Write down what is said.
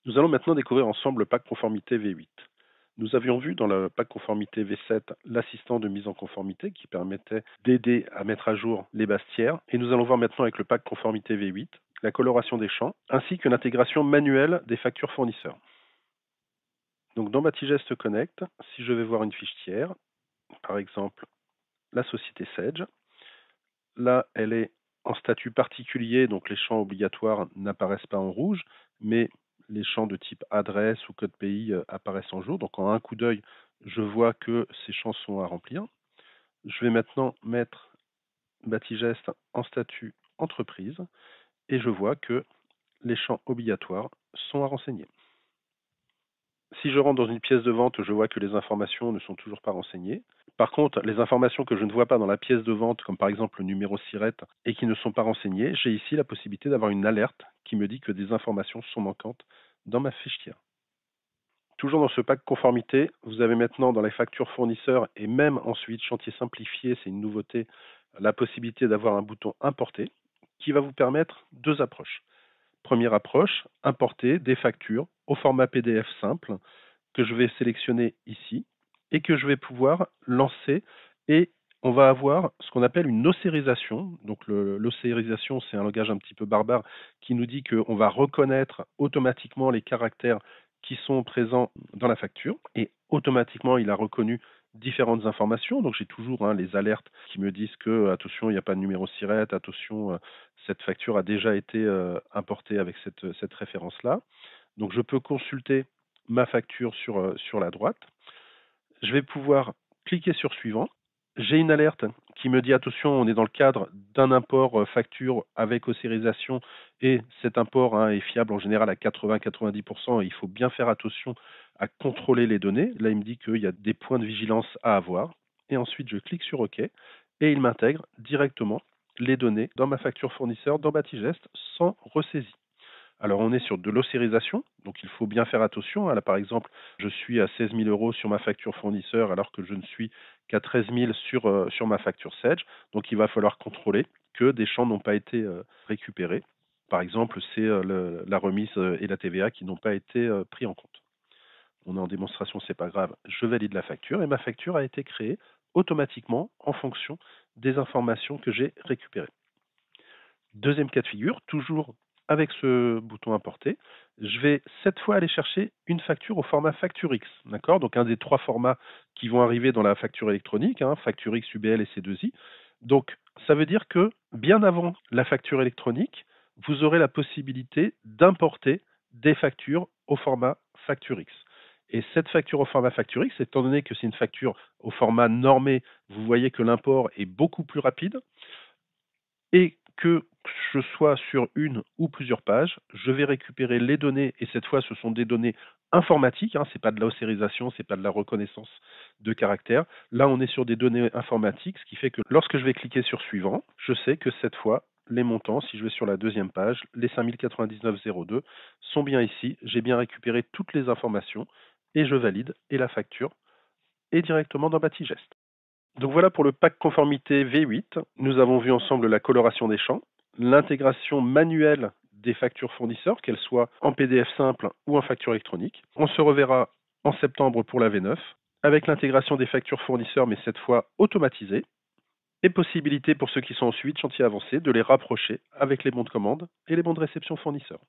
Nous allons maintenant découvrir ensemble le pack conformité V8. Nous avions vu dans le pack conformité V7 l'assistant de mise en conformité qui permettait d'aider à mettre à jour les bases tiers. Et nous allons voir maintenant avec le pack conformité V8 la coloration des champs ainsi que l'intégration manuelle des factures fournisseurs. Donc dans Batigest Connect, si je vais voir une fiche tiers, par exemple la société Sedge, là elle est en statut particulier, donc les champs obligatoires n'apparaissent pas en rouge, mais les champs de type adresse ou code pays apparaissent en jaune. Donc en un coup d'œil, je vois que ces champs sont à remplir. Je vais maintenant mettre Batigest en statut entreprise et je vois que les champs obligatoires sont à renseigner. Si je rentre dans une pièce de vente, je vois que les informations ne sont toujours pas renseignées. Par contre, les informations que je ne vois pas dans la pièce de vente, comme par exemple le numéro SIRET, et qui ne sont pas renseignées, j'ai ici la possibilité d'avoir une alerte qui me dit que des informations sont manquantes dans ma fiche tiers. Toujours dans ce pack conformité, vous avez maintenant dans les factures fournisseurs et même ensuite chantier simplifié, c'est une nouveauté, la possibilité d'avoir un bouton importer qui va vous permettre deux approches. Première approche, importer des factures au format PDF simple que je vais sélectionner ici et que je vais pouvoir lancer, et on va avoir ce qu'on appelle une ossérisation. Donc l'ossérisation, c'est un langage un petit peu barbare qui nous dit qu'on va reconnaître automatiquement les caractères qui sont présents dans la facture et automatiquement il a reconnu différentes informations. Donc j'ai toujours les alertes qui me disent que attention, il n'y a pas de numéro SIRET, attention, cette facture a déjà été importée avec cette référence-là. Donc je peux consulter ma facture sur la droite. Je vais pouvoir cliquer sur suivant. J'ai une alerte qui me dit attention, on est dans le cadre d'un import facture avec ossérisation et cet import est fiable en général à 80-90% et il faut bien faire attention à contrôler les données. Là, il me dit qu'il y a des points de vigilance à avoir. Et ensuite, je clique sur OK et il m'intègre directement les données dans ma facture fournisseur dans Batigest sans ressaisie. Alors on est sur de l'ossérisation, donc il faut bien faire attention. Là par exemple, je suis à 16 000 euros sur ma facture fournisseur alors que je ne suis qu'à 13 000 sur ma facture Sedge. Donc il va falloir contrôler que des champs n'ont pas été récupérés. Par exemple, c'est la remise et la TVA qui n'ont pas été pris en compte. On est en démonstration, c'est pas grave. Je valide la facture et ma facture a été créée automatiquement en fonction des informations que j'ai récupérées. Deuxième cas de figure, toujours avec ce bouton importer, je vais cette fois aller chercher une facture au format Facture X, d'accord? Donc un des trois formats qui vont arriver dans la facture électronique, Facture X, UBL et C2I. Donc ça veut dire que bien avant la facture électronique, vous aurez la possibilité d'importer des factures au format Facture X. Et cette facture au format Facture X, étant donné que c'est une facture au format normé, vous voyez que l'import est beaucoup plus rapide et que je sois sur une ou plusieurs pages, je vais récupérer les données, et cette fois ce sont des données informatiques, c'est pas de la ossérisation, c'est pas de la reconnaissance de caractères. Là on est sur des données informatiques, ce qui fait que lorsque je vais cliquer sur suivant, je sais que cette fois les montants, si je vais sur la deuxième page, les 5099,02 sont bien ici, j'ai bien récupéré toutes les informations et je valide, et la facture est directement dans Batigest. Donc voilà pour le pack conformité V8. Nous avons vu ensemble la coloration des champs, l'intégration manuelle des factures fournisseurs, qu'elles soient en PDF simple ou en facture électronique. On se reverra en septembre pour la V9, avec l'intégration des factures fournisseurs, mais cette fois automatisée, et possibilité pour ceux qui sont en suite chantier avancé de les rapprocher avec les bons de commande et les bons de réception fournisseurs.